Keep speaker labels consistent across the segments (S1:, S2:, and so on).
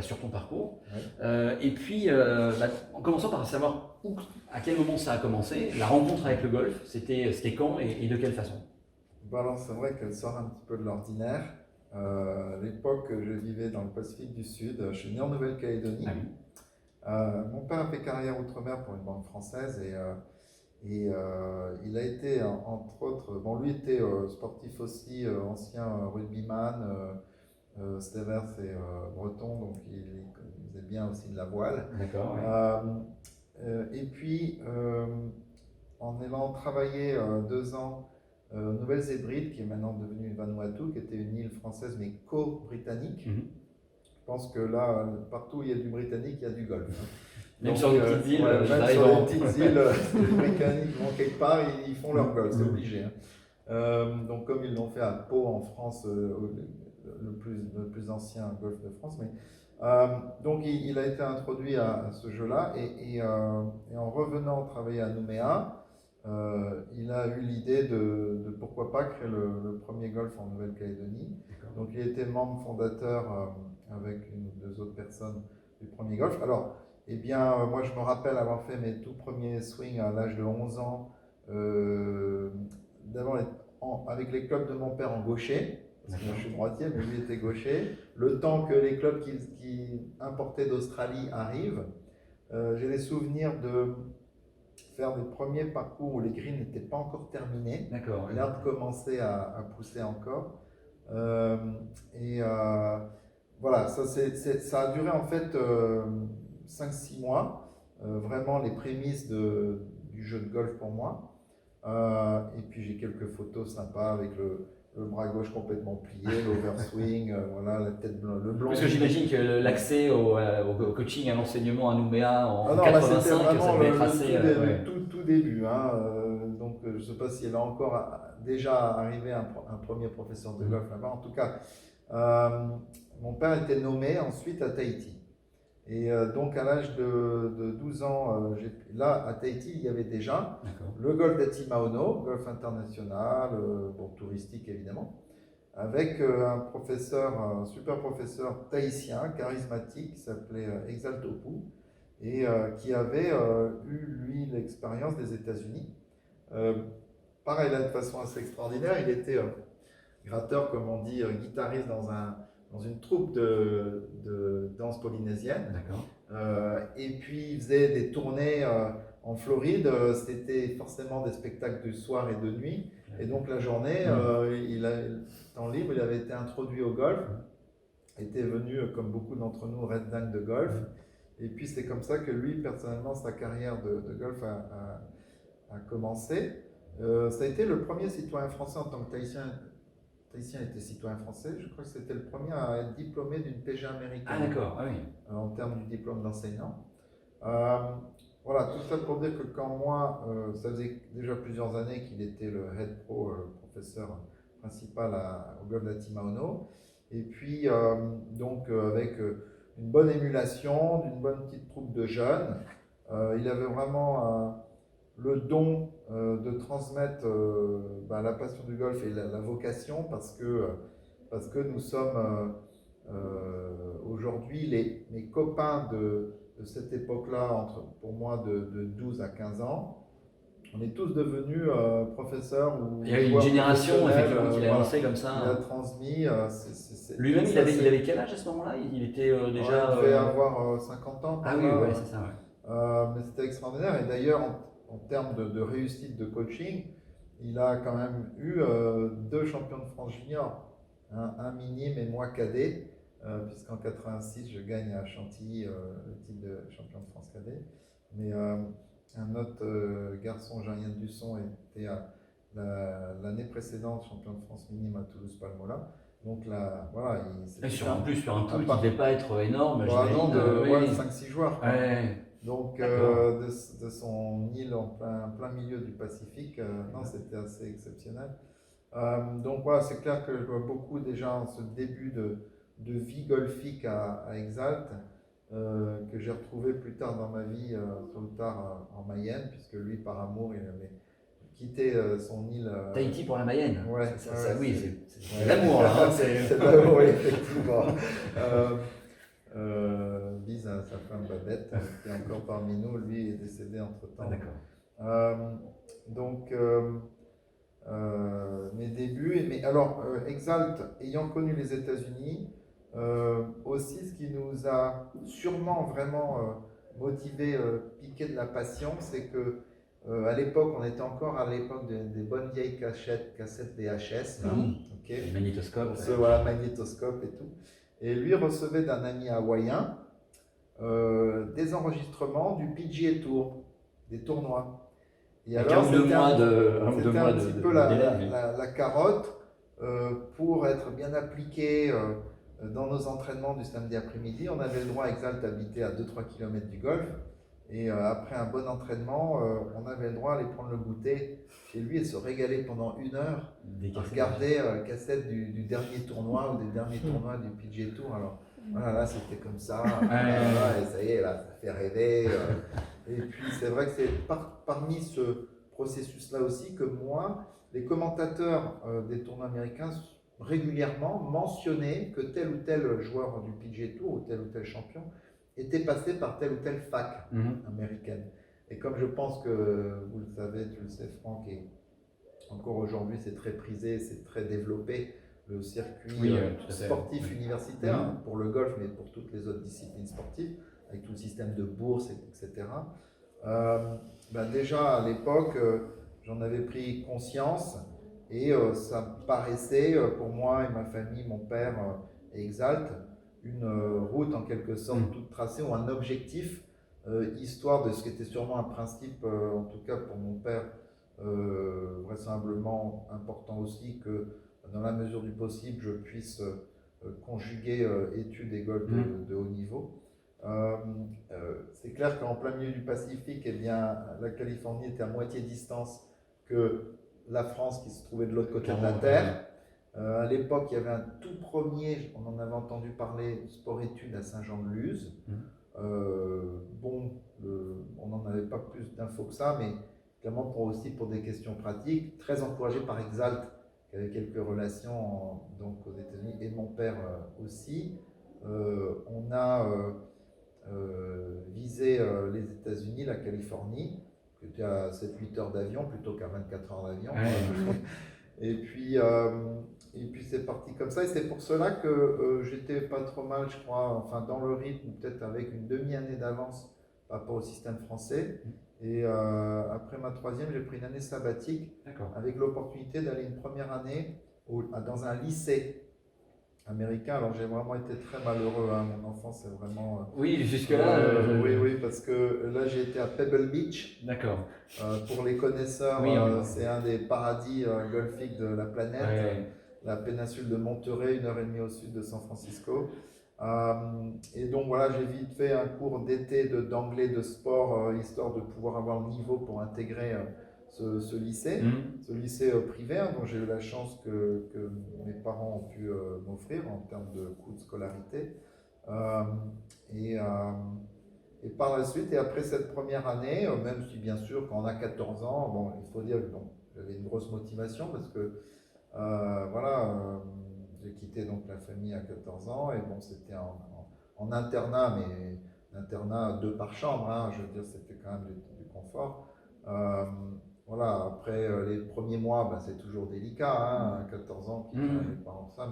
S1: sur ton parcours.
S2: Ouais.
S1: Et puis, en commençant par savoir à quel moment ça a commencé, la rencontre avec le golf, c'était quand et de quelle façon?
S2: Bon, alors, c'est vrai qu'elle sort un petit peu de l'ordinaire. À l'époque, je vivais dans le Pacifique du Sud. Je suis né en Nouvelle-Calédonie.
S1: Ah oui.
S2: Mon père a fait carrière outre-mer pour une banque française il a été, entre autres, bon, lui était sportif aussi, ancien rugbyman. Stevers est breton, donc il faisait bien aussi de la voile.
S1: D'accord, ouais.
S2: Et puis, en allant travailler 2 ans aux Nouvelles-Hébrides, qui est maintenant devenue Vanuatu, qui était une île française mais co-britannique.
S1: Mhm.
S2: Je pense que là, partout où il y a du britannique, il y a du golf.
S1: Même
S2: Donc,
S1: sur les petites îles,
S2: ouais,
S1: ils
S2: même
S1: arrivent
S2: sur les
S1: en-
S2: petites îles, les Britanniques vont quelque part, ils font leur golf, c'est obligé. Donc comme ils l'ont fait à Pau en France, le plus ancien golf de France. Donc il a été introduit à ce jeu-là et en revenant travailler à Nouméa, il a eu l'idée de pourquoi pas créer le premier golf en Nouvelle-Calédonie. Donc il était membre fondateur avec une ou deux autres personnes du premier golf. Alors, eh bien, moi je me rappelle avoir fait mes tout premiers swings à l'âge de 11 ans, d'abord avec les clubs de mon père en gaucher, parce que moi je suis droitier, mais lui était gaucher. Le temps que les clubs qui importaient d'Australie arrivent, j'ai des souvenirs de faire des premiers parcours où les greens n'étaient pas encore terminés.
S1: D'accord. Ouais.
S2: L'herbe commençait à pousser encore. Voilà, ça a duré en fait 5-6 mois, vraiment les prémices du jeu de golf pour moi. Et puis j'ai quelques photos sympas avec le bras gauche complètement plié, l'overswing, voilà, la tête blanche, le blanc.
S1: Parce que j'imagine que l'accès au coaching, à l'enseignement à Nouméa en
S2: Ah non,
S1: 85,
S2: c'était vraiment
S1: ça devait être assez.
S2: le tout début. Hein. Donc je ne sais pas s'il est encore déjà arrivé un premier professeur de golf là-bas. En tout cas, mon père était nommé ensuite à Tahiti. Et donc à l'âge de 12 ans, là à Tahiti, il y avait déjà le golf d'Atimaono, golf international, bon, touristique évidemment, avec un super professeur tahitien, charismatique, qui s'appelait Exaltopu, et qui avait eu, lui, l'expérience des États-Unis. Pareil, là, de façon assez extraordinaire, il était gratteur, comme on dit, guitariste dans une troupe de danse polynésienne. Et puis, il faisait des tournées en Floride. C'était forcément des spectacles du soir et de nuit. Et donc, la journée, temps libre, il avait été introduit au golf. Était venu, comme beaucoup d'entre nous, red dingue de golf. Et puis, c'est comme ça que lui, personnellement, sa carrière de golf a commencé. Ça a été le premier citoyen français en tant que Tahitien. Tahitien était citoyen français. Je crois que c'était le premier à être diplômé d'une PG américaine.
S1: Ah d'accord, ah oui.
S2: En termes du diplôme d'enseignant. Voilà, tout ça pour dire que quand moi, ça faisait déjà plusieurs années qu'il était le head pro, le professeur principal au golf d'Atimaono. Et puis, donc, avec une bonne émulation, d'une bonne petite troupe de jeunes, il avait vraiment le don de transmettre la passion du golf et la vocation parce que nous sommes aujourd'hui mes copains de cette époque-là, pour moi de 12 à 15 ans. On est tous devenus professeurs.
S1: Il y a une génération effectivement qui l'a lancé comme ça.
S2: Il a transmis.
S1: Lui-même, il avait quel âge à ce moment-là? Il était déjà.
S2: Il devait avoir 50 ans.
S1: Ah oui, ouais, c'est ça. Ouais.
S2: Mais c'était extraordinaire. Et d'ailleurs, en termes de réussite de coaching, il a quand même eu 2 champions de France junior, un minime et moi cadet, puisqu'en 86 je gagne à Chantilly le titre de champion de France cadet. Mais un autre garçon, Jean-Yann Dusson, était l'année précédente champion de France minime à Toulouse-Palmola. Donc là, voilà.
S1: En plus, sur un tour qui ne devait pas être énorme,
S2: non,
S1: oui.
S2: 5-6 joueurs.
S1: Ouais.
S2: Donc, de son île en plein milieu du Pacifique, non, c'était assez exceptionnel. Donc, voilà, c'est clair que je vois beaucoup déjà en ce début de vie golfique à Exalt, que j'ai retrouvé plus tard dans ma vie, sur le tard en Mayenne, puisque lui, par amour, il avait quitté son île.
S1: Tahiti pour la Mayenne.
S2: Ouais,
S1: oui, c'est l'amour là.
S2: C'est l'amour, effectivement. Babette, qui est encore parmi nous. Lui est décédé entre-temps.
S1: Ah, d'accord.
S2: Donc, mes débuts. Mais alors, Exalt, ayant connu les États-Unis, aussi ce qui nous a sûrement vraiment motivé, piqué de la passion, c'est que à l'époque, on était encore à l'époque des bonnes vieilles cassettes VHS, là,
S1: Les magnétoscopes.
S2: voilà, magnétoscope et tout. Et lui recevait d'un ami hawaïen des enregistrements du PGA Tour, des tournois. Et alors,
S1: c'était un
S2: petit peu la carotte pour être bien appliqué dans nos entraînements du samedi après-midi. On avait le droit, Exalt habitait à 2-3 km du golf. Et après un bon entraînement, on avait le droit d'aller prendre le goûter chez lui et se régaler pendant 1 heure à regarder cassette du dernier tournoi ou des derniers tournois du PGA Tour. Alors voilà, là c'était comme ça, et ça y est, là, ça fait rêver. Et puis c'est vrai que c'est parmi ce processus-là aussi que moi, les commentateurs des tournois américains régulièrement mentionnaient que tel ou tel joueur du PGA Tour ou tel champion était passé par telle ou telle fac américaine. Et comme je pense que vous le savez, tu le sais Franck, et encore aujourd'hui c'est très prisé, c'est très développé, le circuit sportif universitaire, pour le golf, mais pour toutes les autres disciplines sportives, avec tout le système de bourse, etc. Déjà à l'époque, j'en avais pris conscience et ça me paraissait pour moi et ma famille, mon père et Exalt, une route en quelque sorte toute tracée ou un objectif, histoire de ce qui était sûrement un principe, en tout cas pour mon père, vraisemblablement important aussi, que dans la mesure du possible, je puisse conjuguer études et golf de haut niveau. C'est clair qu'en plein milieu du Pacifique, eh bien, la Californie était à moitié distance que la France qui se trouvait de l'autre côté de la Terre. À l'époque, il y avait un tout premier, on en avait entendu parler, sport-études à Saint-Jean-de-Luz. On n'en avait pas plus d'infos que ça, mais clairement aussi pour des questions pratiques, très encouragé par Exalt, qui avait quelques relations donc aux États-Unis, et mon père aussi. On a visé les États-Unis, la Californie, qui était à 7-8 heures d'avion plutôt qu'à 24 heures d'avion. Et puis c'est parti comme ça, et c'est pour cela que j'étais pas trop mal, je crois, enfin dans le rythme, peut-être avec une demi-année d'avance par rapport au système français. Et après ma troisième, j'ai pris une année sabbatique avec l'opportunité d'aller une première année dans un lycée américain. Alors j'ai vraiment été très malheureux, mon enfance c'est vraiment...
S1: oui, jusque-là...
S2: Oui, parce que là j'ai été à Pebble Beach.
S1: D'accord.
S2: Pour les connaisseurs, c'est un des paradis golfiques de la planète, la péninsule de Monterey, 1h30 au sud de San Francisco. Et donc voilà, j'ai vite fait un cours d'été d'anglais de sport, histoire de pouvoir avoir le niveau pour intégrer ce lycée, ce lycée privé, dont j'ai eu la chance que mes parents ont pu m'offrir en termes de coûts de scolarité. Et par la suite, et après cette première année, même si bien sûr quand on a 14 ans, bon, il faut dire que j'avais une grosse motivation parce que j'ai quitté donc la famille à 14 ans, et bon, c'était en internat, mais internat 2 par chambre, je veux dire, c'était quand même du confort. Après les premiers mois, c'est toujours délicat, à 14 ans, puis les parents ça,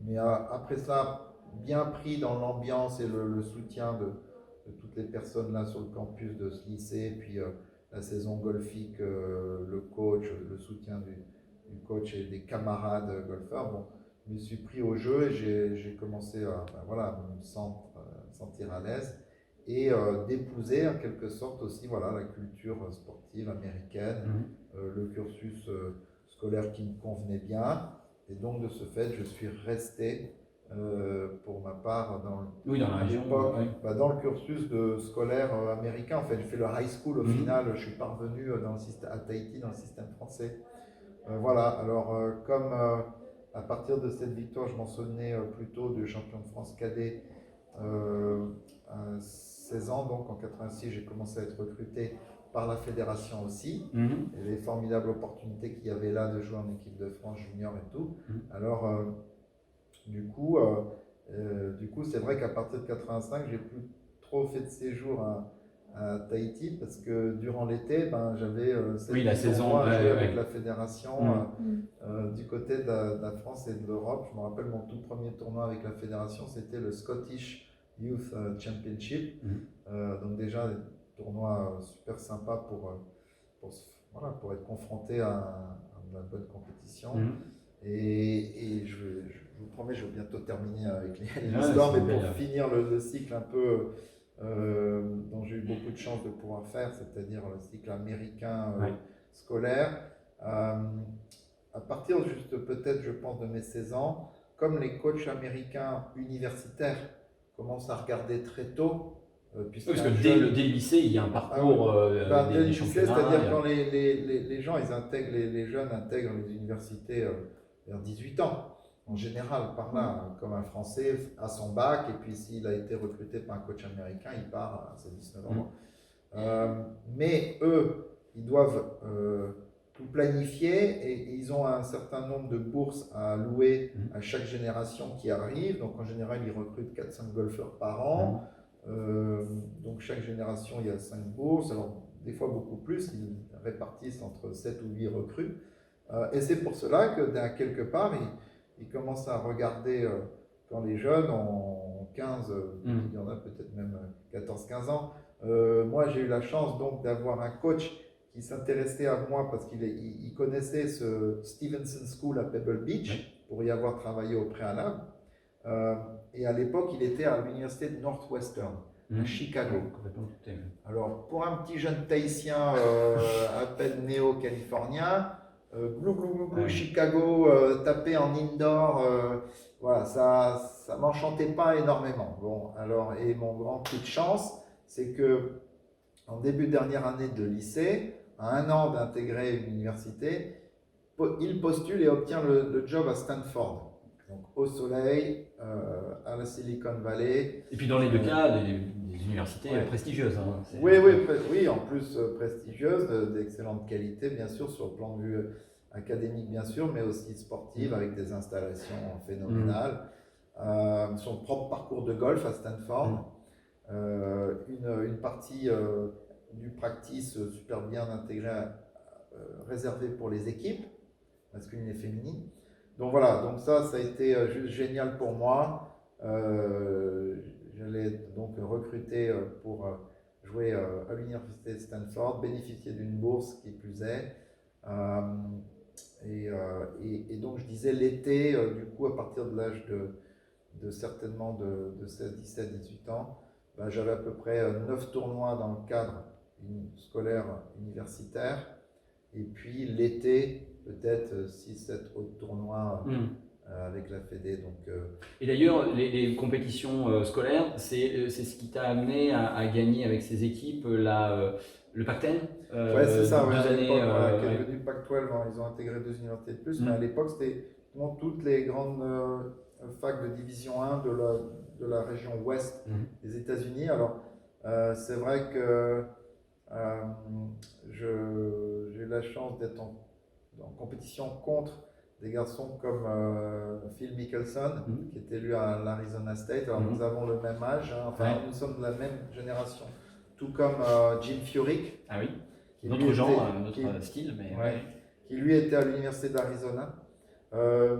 S2: mais après ça, bien pris dans l'ambiance et le soutien de toutes les personnes là sur le campus de ce lycée, puis la saison golfique, le coach, le soutien du coach et des camarades golfeurs, bon, je me suis pris au jeu et j'ai commencé à me sentir à l'aise et d'épouser en quelque sorte aussi la culture sportive américaine, le cursus scolaire qui me convenait bien, et donc de ce fait je suis resté pour ma part dans le cursus scolaire américain. En fait, j'ai fait le high school au final, je suis parvenu à Tahiti dans le système français. Alors comme à partir de cette victoire, je m'en souvenais plutôt de champion de France cadet à 16 ans, donc en 86, j'ai commencé à être recruté par la fédération aussi, et les formidables opportunités qu'il y avait là de jouer en équipe de France junior et tout. Du coup, c'est vrai qu'à partir de 85, j'ai plus trop fait de séjour à Tahiti parce que durant l'été, ben, j'avais
S1: la saison
S2: avec la fédération
S1: Mm.
S2: du côté de la France et de l'Europe. Je me rappelle mon tout premier tournoi avec la fédération, c'était le Scottish Youth Championship. Donc déjà, des tournois super sympas pour être confronté à de la bonne compétition. Et je vous promets, je vais bientôt terminer avec l'histoire, mais pour finir le cycle un peu dont j'ai eu beaucoup de chance de pouvoir faire, c'est-à-dire le cycle américain scolaire. À partir juste peut-être, je pense, de mes 16 ans, comme les coachs américains universitaires commencent à regarder très tôt,
S1: parce que dès le lycée, il y a un parcours
S2: dès le
S1: des
S2: lycée,
S1: championnats.
S2: C'est-à-dire quand les gens, les jeunes intègrent les universités vers 18 ans, en général, par là, comme un Français à son bac, et puis s'il a été recruté par un coach américain, il part à ses 19 ans. Mais eux, ils doivent tout planifier et ils ont un certain nombre de bourses à allouer à chaque génération qui arrive. Donc en général, ils recrutent 4-5 golfeurs par an. Donc chaque génération, il y a 5 bourses. Alors des fois beaucoup plus, ils répartissent entre 7 ou 8 recrues. Et c'est pour cela que quelque part, ils commencent à regarder quand les jeunes ont 15, il y en a peut-être même 14-15 ans. Moi, j'ai eu la chance donc d'avoir un coach qui s'intéressait à moi parce qu'il connaissait ce Stevenson School à Pebble Beach pour y avoir travaillé au préalable. Et à l'époque, il était à l'université de Northwestern, à Chicago. Alors, pour un petit jeune tahitien à peine néo-californien, Chicago, tapé en indoor, voilà, ça m'enchantait pas énormément. Bon, alors, et mon grand coup de chance, c'est que en début de dernière année de lycée, à 1 an d'intégrer une université, il postule et obtient le job à Stanford. Donc au soleil, à la Silicon Valley.
S1: Et puis dans les deux cas, des universités prestigieuses. Hein,
S2: oui, en plus prestigieuses, d'excellente qualité, bien sûr, sur le plan de vue académique, bien sûr, mais aussi sportive, avec des installations phénoménales. Son propre parcours de golf à Stanford. Une partie du practice super bien intégrée, réservée pour les équipes, masculines et féminines. Donc voilà, donc ça a été juste génial pour moi. J'allais donc recruter pour jouer à l'université de Stanford, bénéficier d'une bourse qui plus est. Et donc je disais l'été, du coup à partir de l'âge certainement de 16, 17, 18 ans, ben, j'avais à peu près 9 tournois dans le cadre scolaire universitaire. Et puis l'été, peut-être 6-7 autres tournois avec la Fédé. Donc,
S1: Et d'ailleurs, les compétitions scolaires, c'est ce qui t'a amené à gagner avec ces équipes le Pac-10
S2: c'est ça,
S1: qui est
S2: devenu Pac-12. Ils ont intégré 2 universités de plus, mais à l'époque, c'était toutes les grandes facs de division 1 de la région ouest des États-Unis. Alors, c'est vrai que j'ai eu la chance d'être en compétition contre des garçons comme Phil Mickelson, qui était lui à l'Arizona State. Alors nous avons le même âge, nous sommes de la même génération, tout comme Jim Furyk.
S1: Ah oui, notre style, mais
S2: qui lui était à l'université d'Arizona.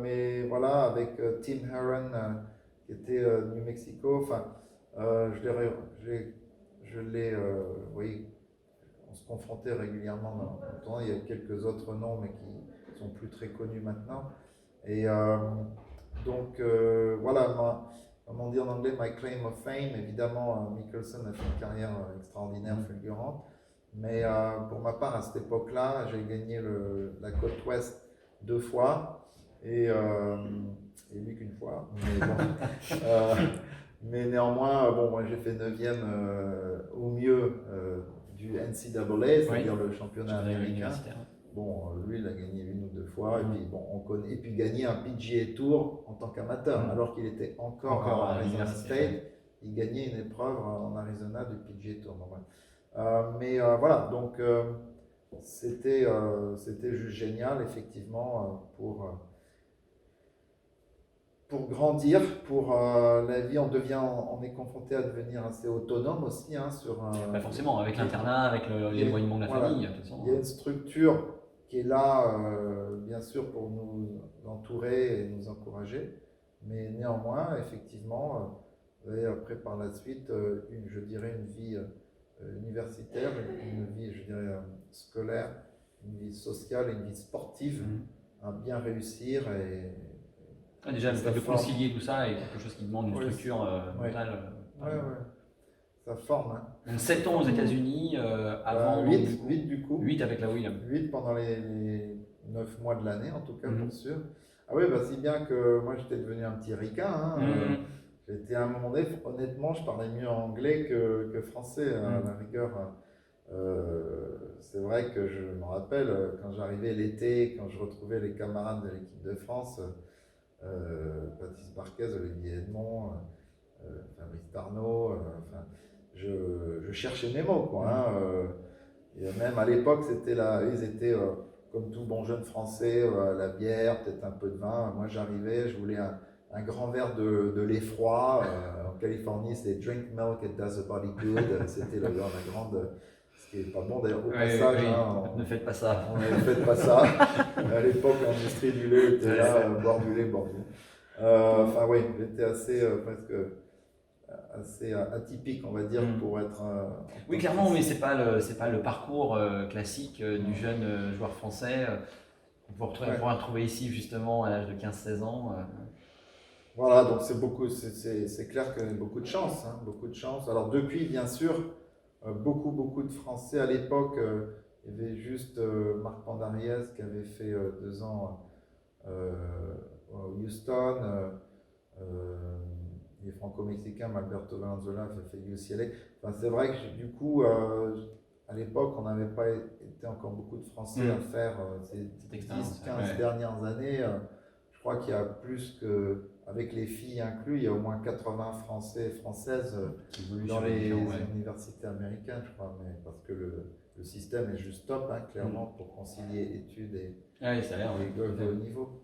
S2: Mais voilà, avec Tim Herron, qui était New Mexico. Enfin, on se confrontait régulièrement dans le temps. Il y a quelques autres noms, mais qui sont plus très connus maintenant. Et donc, voilà, comment dire en anglais, my claim of fame. Évidemment, Mickelson a fait une carrière extraordinaire, fulgurante. Mais pour ma part, à cette époque-là, j'ai gagné la côte ouest 2 fois. Et lui qu'une fois. Mais, bon, mais néanmoins, moi j'ai fait 9e au mieux du NCAA, c'est-à-dire le championnat américain. Bon, lui, il a gagné 1 ou 2 fois, et puis bon, on connaît, et puis gagné un PGA Tour en tant qu'amateur, alors qu'il était encore à Arizona State, il gagnait une épreuve en Arizona du PGA Tour. Mais voilà, donc c'était juste génial, effectivement, pour grandir, pour la vie, on est confronté à devenir assez autonome aussi. Hein,
S1: Bah forcément, avec l'internat, avec l'éloignement de la
S2: voilà,
S1: famille, de toute façon.
S2: il y a une structure qui est là, bien sûr, pour nous entourer et nous encourager. Mais néanmoins, effectivement, et après par la suite, je dirais une vie universitaire, une vie, je dirais, scolaire, une vie sociale et une vie sportive à bien réussir.
S1: Déjà, le fait de
S2: forme.
S1: concilier tout ça est quelque chose qui demande une structure mentale.
S2: Ouais. Ça forme. Hein.
S1: Donc 7 ans aux États-Unis, avant.
S2: 8 du coup.
S1: 8 avec la William.
S2: 8 pendant les 9 mois de l'année, en tout cas, pour sûr. Ah oui, bah, si bien que moi j'étais devenu un petit ricain. Hein, j'étais à un moment donné, honnêtement, je parlais mieux anglais que français à la rigueur. C'est vrai que je me rappelle quand j'arrivais l'été, quand je retrouvais les camarades de l'équipe de France, Baptiste Barquez, Olivier Edmond, Fabrice Tarnot, je cherchais mes mots, quoi. Hein, et même à l'époque, ils étaient comme tout bon jeune français, la bière, peut-être un peu de vin. Moi, j'arrivais, je voulais un grand verre de lait froid. En Californie, c'est drink milk, it does a body good. C'était la grande. Ce qui n'est pas bon d'ailleurs au passage. Hein,
S1: ne faites pas ça.
S2: Ne faites pas ça. À l'époque, l'industrie du lait était là, boire du lait, boire du lait. Enfin, oui, j'étais presque assez atypique, on va dire, pour être.
S1: Oui, clairement, mais c'est pas le parcours classique du jeune joueur français qu'on pourrait retrouver ici justement à l'âge de 15-16 ans.
S2: Voilà, donc c'est clair que beaucoup de chance, hein, beaucoup de chance. Alors depuis, bien sûr, beaucoup de Français à l'époque. Il y avait juste Marc Pandariès qui avait fait 2 ans au Houston. Les franco-mexicains, Alberto Valenzuela a fait UCLA. Enfin, c'est vrai que du coup, à l'époque, on n'avait pas été encore beaucoup de Français à faire ces 10-15 dernières années. Je crois qu'il y a plus que, avec les filles inclus, il y a au moins 80 Français et Françaises dans les universités américaines, je crois, mais parce que le système est juste top, hein, clairement, pour concilier études et golf de haut niveau.